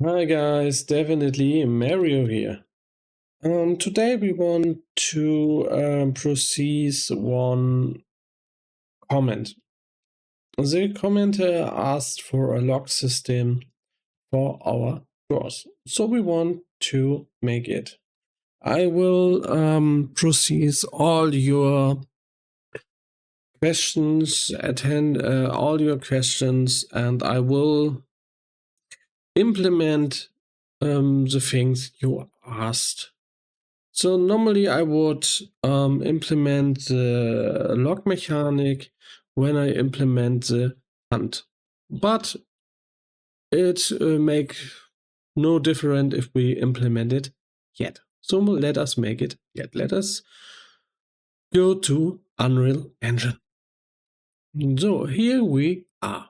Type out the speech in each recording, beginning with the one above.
Hi guys, Dev-initly Mario here. Today we want to process one comment. The commenter asked for a log system for our doors, so we want to make it. I will process all your questions, attend all your questions, and I will implement the things you asked. So normally I would implement the log mechanic when I implement the hunt, but it make no different if we implement it yet. So let us make it yet. Let us go to Unreal Engine. So here we are.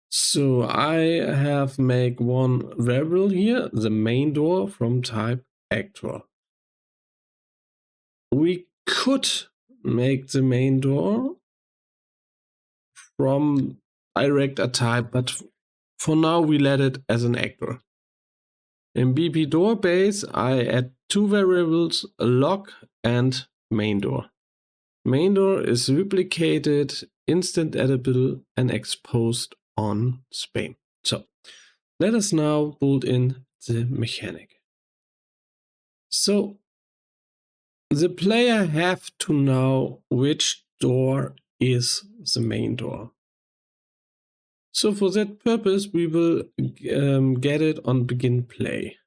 So I have make one variable here, the main door from type actor. We could make the main door from direct a type, but for now we let it as an actor. In BP door base, I add two variables, log and main door. Main door is replicated, instant editable, and exposed on Spain. So let us now build in the mechanic. So the player have to know which door is the main door. So for that purpose, we will get it on begin play.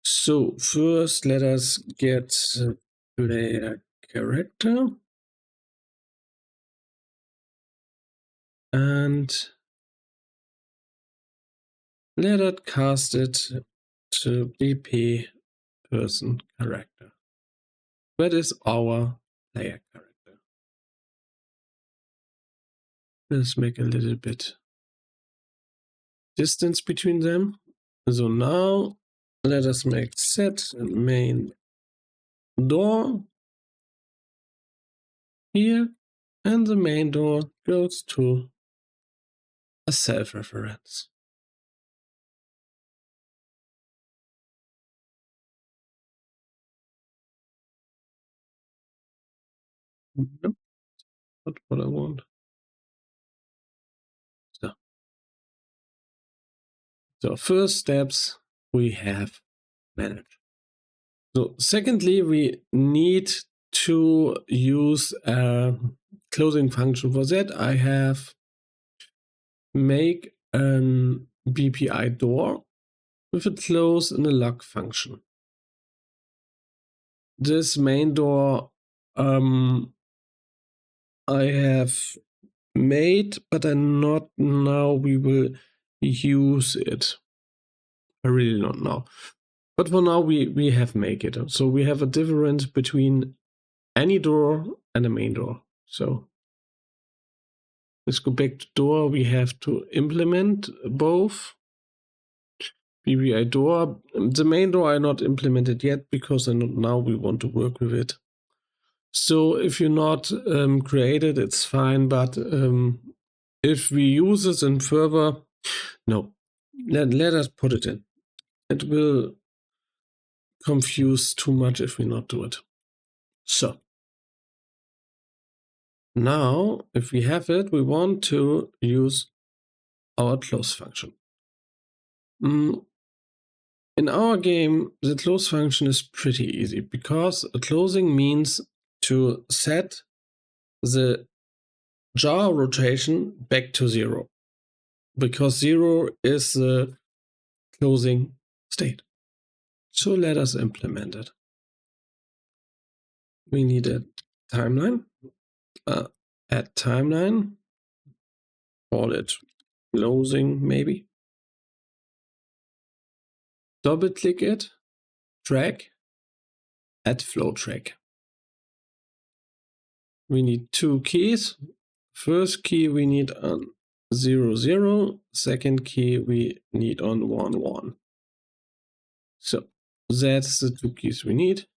So first, let us get the player character. And let us cast it to BP person character. That is our player character. Let's make a little bit distance between them. So now let us make set main door here, and the main door goes to a self-reference. Nope, not what I want. So first steps we have managed. So secondly, we need to use a closing function. For that, I have make an BPI door with a close and a lock function. This main door I have made, but I'm not now we will use it. I really don't know. But for now we have make it. So we have a difference between any door and a main door. So let's go back to door. We have to implement both. BBI door. The main door I not implemented yet because now we want to work with it. So if you're not created, it's fine. But if we use it in further, no, let us put it in. It will confuse too much if we not do it. So now if we have it, we want to use our close function. In our game, the close function is pretty easy because closing means to set the jar rotation back to 0, because 0 is the closing state. So let us implement it. We need a timeline, add timeline, call it closing maybe. Double click it, track, add flow track. We need two keys. First key we need on 0, 0. Second key we need on 1, 1. So that's the two keys we need.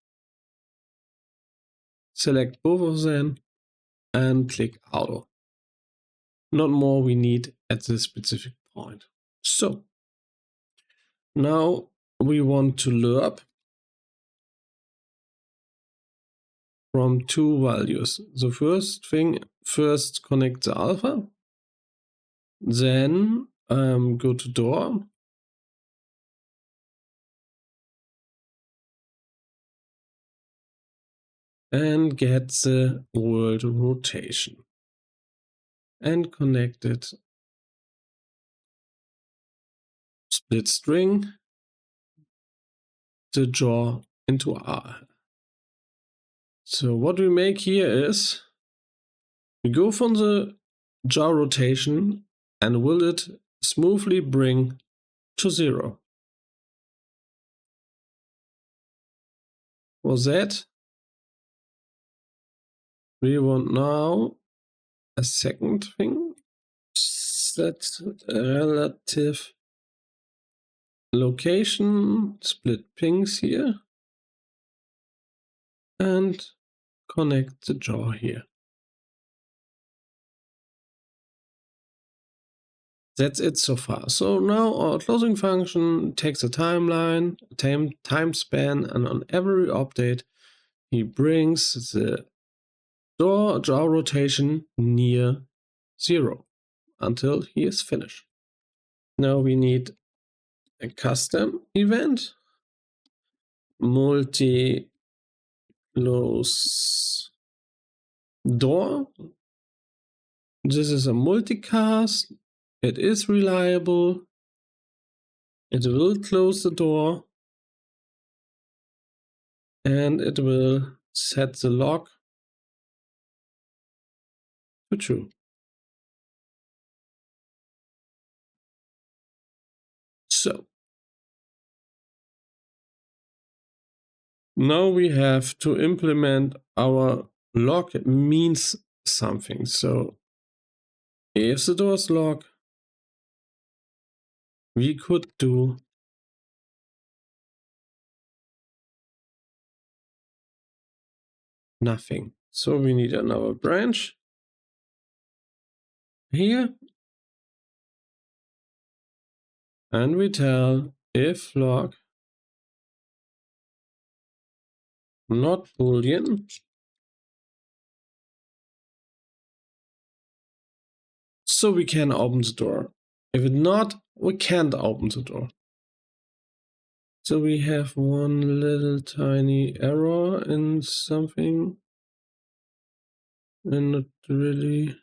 Select both of them and click auto. Not more we need at this specific point. So now we want to lerp from two values. The first thing, first connect the alpha, then go to door, and get the world rotation and connect it. Split string, the jaw into R. So what we make here is we go from the jaw rotation and will it smoothly bring to 0. For that, we want now a second thing. Set relative location, split pings here, and connect the jaw here. That's it so far. So now our closing function takes a timeline, time span, and on every update, he brings the jaw rotation near 0 until he is finished. Now we need a custom event, multi-close door. This is a multicast. It is reliable. It will close the door. And it will set the lock to true. So now we have to implement our lock means something. So if the door is locked, we could do nothing. So we need another branch here. And we tell if lock not Boolean. So we can open the door. If it not, we can't open the door. So we have one little tiny error in something. And not really.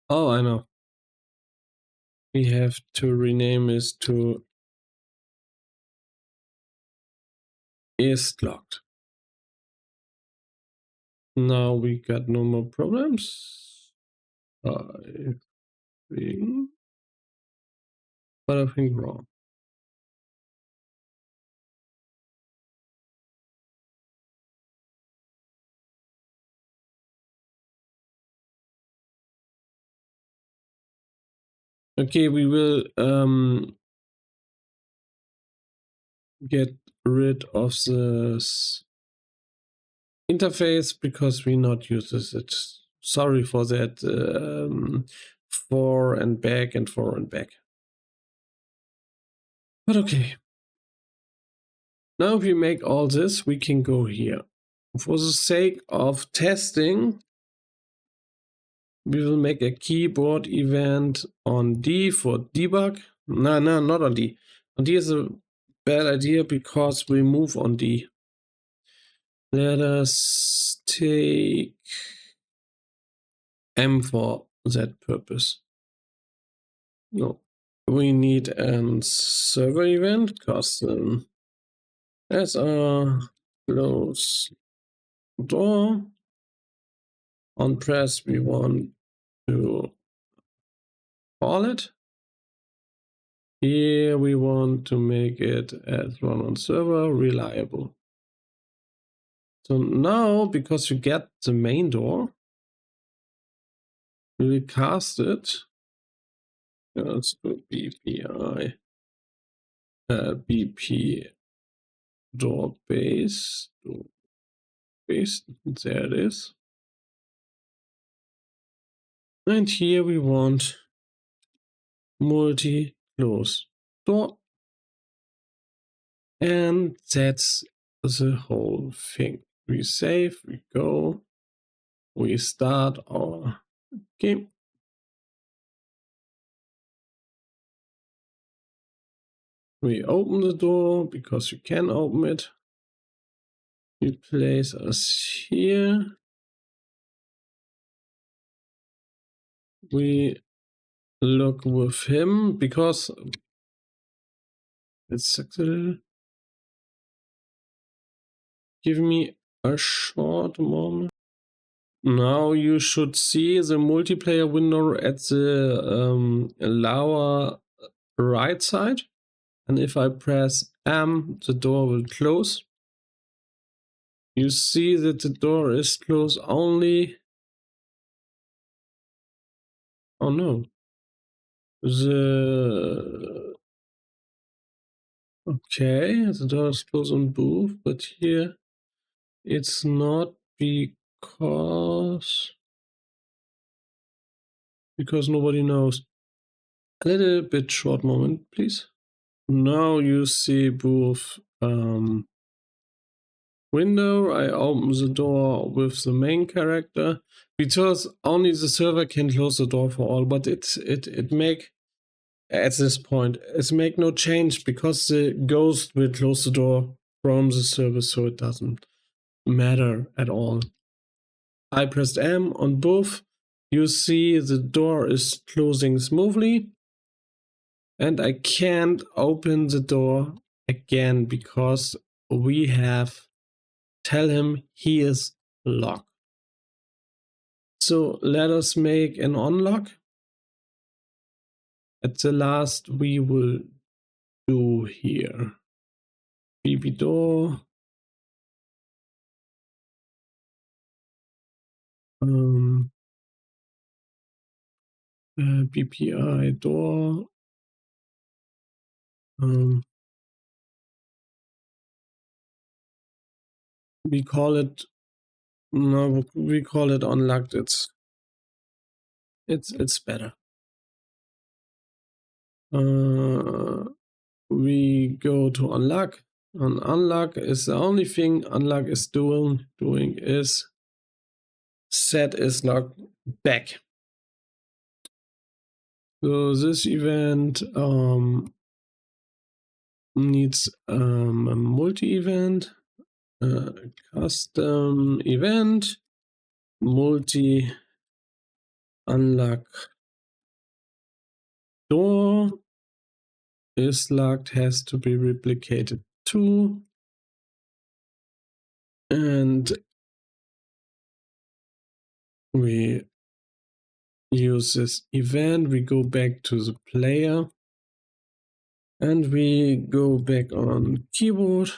Oh, I know. We have to rename this to is locked. Now we got no more problems. I think, but I think wrong. Okay, we will get rid of this interface because we not uses it. Sorry for that. For and back and for and back. But okay. Now if we make all this, we can go here. For the sake of testing, we will make a keyboard event on D for debug. No, not on D. On D is a bad idea because we move on D. Let us take M for that purpose. No, we need a server event, custom SR close door. On press, we want to call it. Here we want to make it as run on server reliable. So now, because you get the main door, we will cast it. Let's go BPI BP door base. There it is. And here we want multi-close door. And that's the whole thing. We save, we go, we start our game. We open the door because you can open it. We place us here. We look with him because it's actually give me a short moment. Now you should see the multiplayer window at the lower right side. And if I press M, the door will close. You see that the door is closed only. Oh no. Okay, the door is closed on both, but here it's not because nobody knows. A little bit short moment, please. Now you see both window. I open the door with the main character because only the server can close the door for all, but it make at this point it make no change because the ghost will close the door from the server, so it doesn't matter at all. I pressed M on both. You see the door is closing smoothly, and I can't open the door again because we have tell him he is locked. So let us make an unlock. At the last we will do here. BB door. BPI door. We call it unlocked. It's better. We go to unlock. And unlock is the only thing unlock is doing is set is locked back. So this event needs a multi-event, custom event, multi unlock door is locked, has to be replicated too. And we use this event, we go back to the player and we go back on keyboard.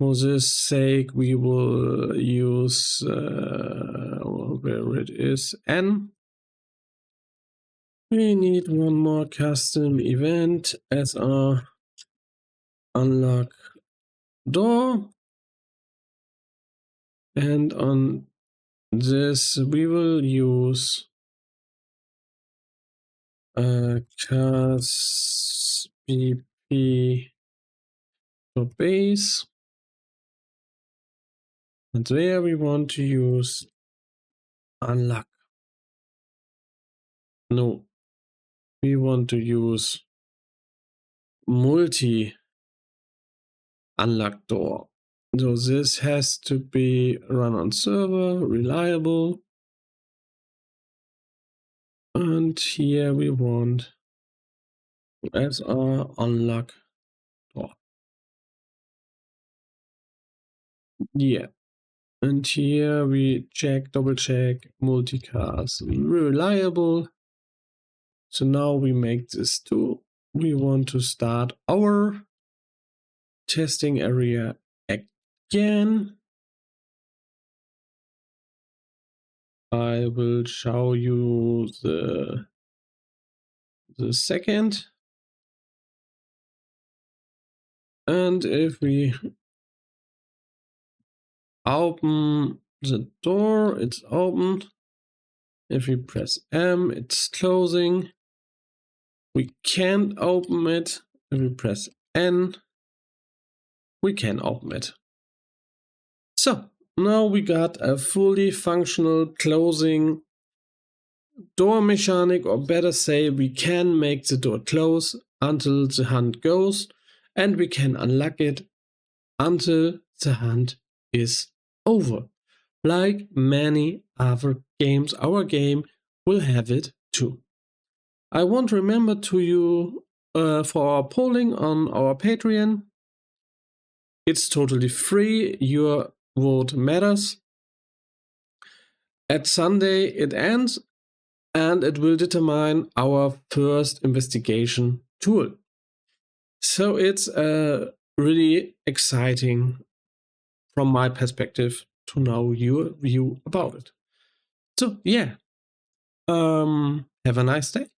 For this sake, we will use where it is N. We need one more custom event as our unlock door. And on this, we will use CAS BP for base. And there we want to use unlock. No, we want to use multi unlock door. So this has to be run on server, reliable. And here we want as our unlock door. Yeah. And here we double check multicast reliable. So now we make this too. We want to start our testing area again. I will show you the second. And if we open the door, it's opened. If we press M, it's closing. We can't open it. If we press N, we can open it. So now we got a fully functional closing door mechanic, or better say, we can make the door close until the hand goes, and we can unlock it until the hand is over. Like many other games, our game will have it too. I want to remember to you for our polling on our Patreon. It's totally free. Your vote matters. At Sunday it ends, and it will determine our first investigation tool. So it's really exciting from my perspective to know your view about it. So yeah, have a nice day.